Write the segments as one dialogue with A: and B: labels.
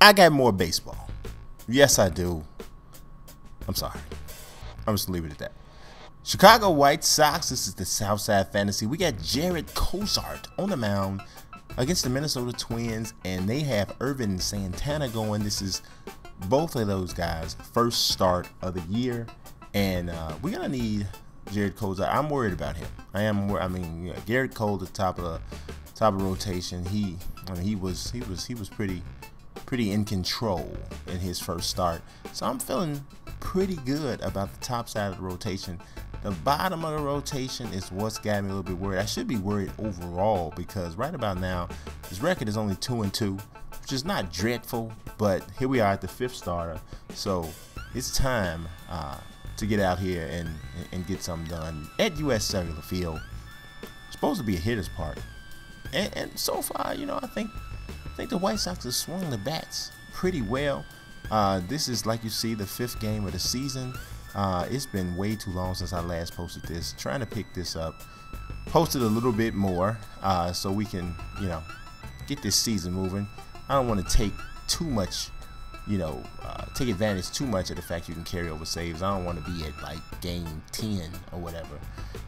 A: I got more baseball. Yes, I do. I'm sorry. I'm just leave it at that. Chicago White Sox. This is the Southside Fantasy. We got Jared Cozart on the mound against the Minnesota Twins, and they have Irvin Santana going. This is both of those guys' first start of the year, and we're gonna need Jared Cozart. I'm worried about him. I mean, Garrett Cole, the top of rotation. He was pretty in control in his first start. So I'm feeling pretty good about the top side of the rotation. The bottom of the rotation is what's got me a little bit worried. I should be worried overall because right about now, his record is only 2-2, which is not dreadful, but here we are at the fifth starter. So it's time to get out here and get something done at US Cellular Field. It's supposed to be a hitter's park. And so far, you know, I think the White Sox have swung the bats pretty well. This is, like you see, the fifth game of the season. It's been way too long since I last posted this. Trying to pick this up, post it a little bit more so we can, you know, get this season moving. I don't want to take too much, you know, take advantage too much of the fact you can carry over saves. I don't want to be at like game 10 or whatever,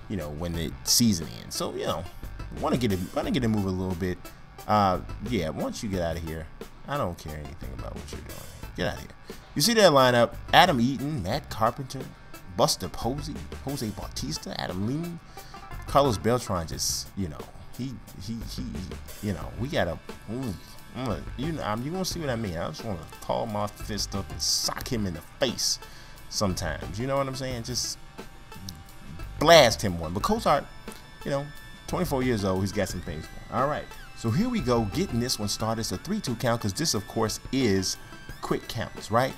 A: you know, when the season ends. So, you know, want to get it moving a little bit. Yeah, once you get out of here, I don't care anything about what you're doing. Get out of here. You see that lineup: Adam Eaton, Matt Carpenter, Buster Posey, Jose Bautista, Adam Levine, Carlos Beltran. Just, you know, he you know, we gotta. You gonna see what I mean. I just want to call my fist up and sock him in the face sometimes. You know what I'm saying? Just blast him one. But Cozart, you know, 24 years old, he's got some things going. All right, so here we go, getting this one started. It's a 3-2 count because this, of course, is quick counts, right?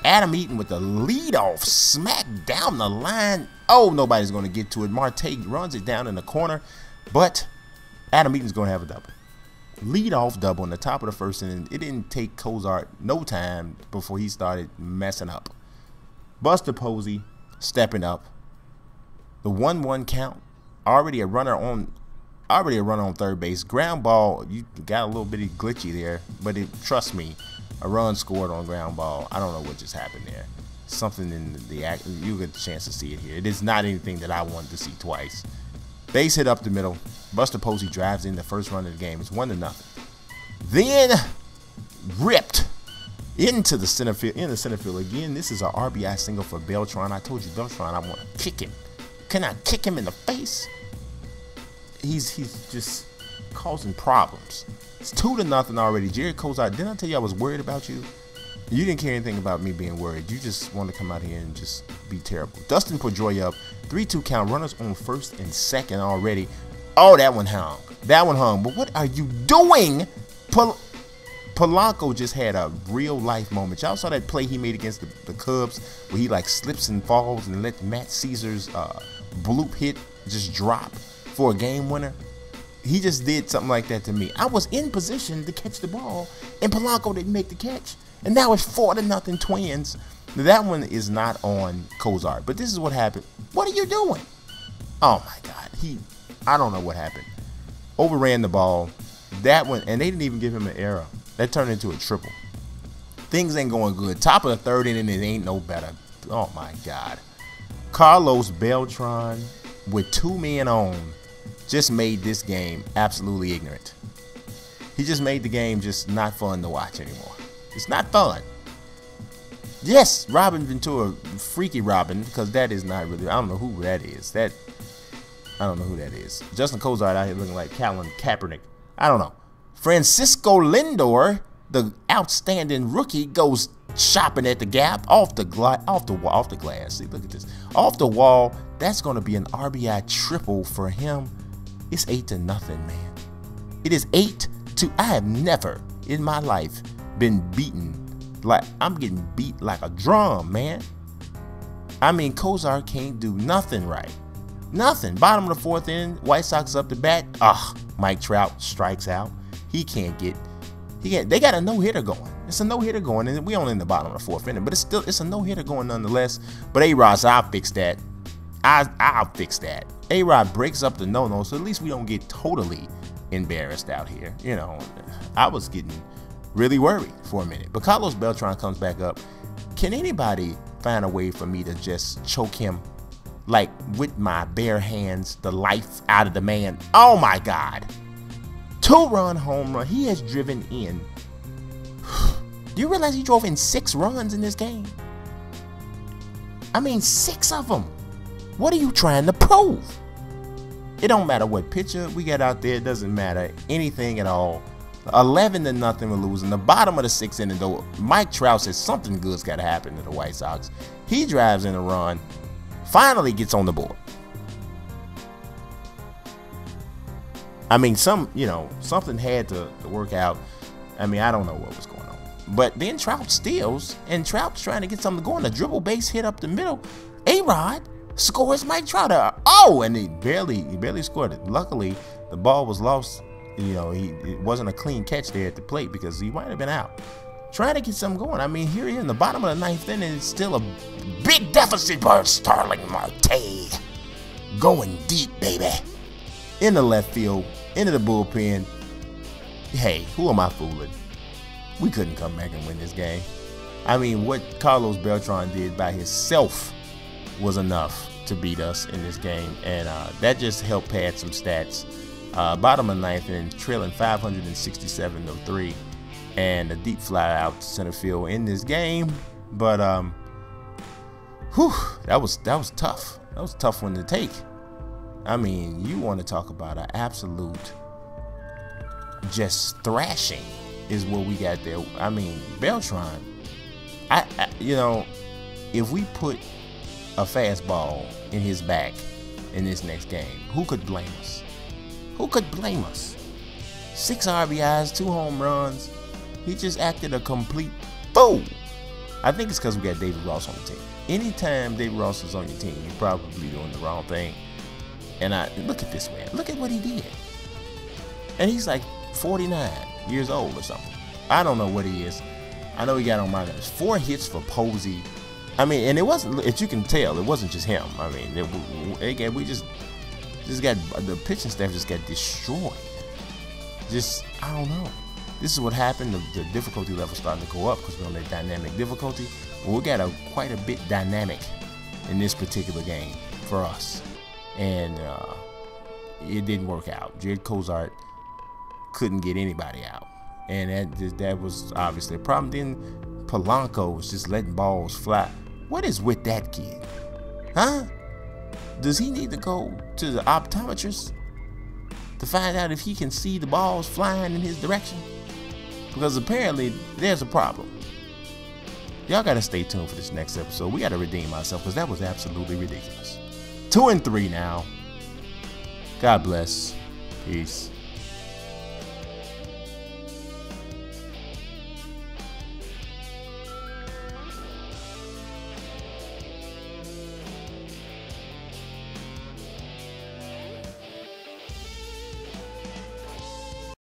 A: Adam Eaton with the leadoff smack down the line. Oh, nobody's going to get to it. Marte runs it down in the corner, but Adam Eaton's going to have a double. Leadoff double in the top of the first inning. It didn't take Cozart no time before he started messing up. Buster Posey stepping up. The 1-1 count. Already a runner on third base. Ground ball. You got a little bitty glitchy there, but trust me, a run scored on ground ball. I don't know what just happened there. Something in the act. You get the chance to see it here. It is not anything that I wanted to see twice. Base hit up the middle. Buster Posey drives in the first run of the game. It's 1-0. Then ripped into the center field. In the center field again. This is an RBI single for Beltran. I told you, Beltran, I want to kick him. Can I kick him in the face? He's just causing problems. It's 2-0 already. Jared Cozart, didn't I tell you I was worried about you? You didn't care anything about me being worried. You just want to come out here and just be terrible. Dustin Pedroia up. 3-2 count. Runners on first and second already. Oh, that one hung. That one hung. But what are you doing? Polanco just had a real life moment. Y'all saw that play he made against the Cubs where he like slips and falls and let Matt Caesar's bloop hit just drop for a game winner. He just did something like that to me. I was in position to catch the ball, and Polanco didn't make the catch. And now it's 4-0 Twins. That one is not on Cozart, but this is what happened. What are you doing? Oh my God, I don't know what happened. Overran the ball. That one, and they didn't even give him an error. That turned into a triple. Things ain't going good. Top of the third inning, it ain't no better. Oh my God. Carlos Beltran with 2 men on just made this game absolutely ignorant. He just made the game just not fun to watch anymore. It's not fun. Yes, Robin Ventura, freaky Robin, because that is not really, I don't know who that is. I don't know who that is. Justin Cozart out here looking like Colin Kaepernick. I don't know. Francisco Lindor, the outstanding rookie, goes shopping at the gap off the glass. See, look at this. Off the wall. That's going to be an RBI triple for him. It's 8-0, man. It is 8-2. I have never in my life been beaten like I'm getting beat like a drum, man. I mean, Cozart can't do nothing right. Nothing. Bottom of the fourth inning, White Sox up to bat. Mike Trout strikes out. He can't. They got a no-hitter going. It's a no-hitter going, and we only in the bottom of the fourth inning, but it's a no-hitter going nonetheless. But A-Rod said, I'll fix that. I'll fix that. A-Rod breaks up the no-no, so at least we don't get totally embarrassed out here. You know, I was getting really worried for a minute. But Carlos Beltran comes back up. Can anybody find a way for me to just choke him, like with my bare hands, the life out of the man? Oh my God. 2-run home run. He has driven in. Do you realize he drove in 6 runs in this game? I mean, 6 of them. What are you trying to prove? It don't matter what pitcher we get out there. It doesn't matter anything at all. 11-0 we're losing. The bottom of the 6th inning, though, Mike Trout says something good's got to happen to the White Sox. He drives in a run, finally gets on the board. I mean, something had to work out. I mean, I don't know what was going on. But then Trout steals, and Trout's trying to get something going. A dribble base hit up the middle. A-Rod scores Mike Trout. Oh, and he barely scored it. Luckily, the ball was lost. It wasn't a clean catch there at the plate because he might have been out. Trying to get something going. I mean, here he is in the bottom of the 9th inning. It's still a big deficit by Starling Marte. Going deep, baby. In the left field, into the bullpen. Hey, who am I fooling? We couldn't come back and win this game. I mean, what Carlos Beltran did by himself was enough to beat us in this game. And that just helped pad some stats. Bottom of 9th and trailing 567-3, and a deep fly out to center field in this game. But that was tough. That was a tough one to take. I mean, you want to talk about an absolute just thrashing is what we got there. I mean, Beltran. If we put a fastball in his back in this next game, who could blame us? Who could blame us? 6 RBIs, 2 home runs. He just acted a complete fool. I think it's because we got David Ross on the team. Anytime David Ross is on your team, you're probably doing the wrong thing. And look at this man. Look at what he did. And he's like 49 years old or something. I don't know what he is. I know he got on my nerves. 4 hits for Posey. I mean, and it wasn't, if you can tell, it wasn't just him. I mean, we just got, the pitching staff just got destroyed. I don't know. This is what happened. The difficulty level starting to go up because we're on that dynamic difficulty. Well, we got quite a bit dynamic in this particular game for us. And it didn't work out. Jared Cozart couldn't get anybody out. And that was obviously a problem. Then Polanco was just letting balls fly. What is with that kid? Huh? Does he need to go to the optometrist to find out if he can see the balls flying in his direction? Because apparently there's a problem. Y'all got to stay tuned for this next episode. We got to redeem ourselves because that was absolutely ridiculous. 2-3 now. God bless. Peace.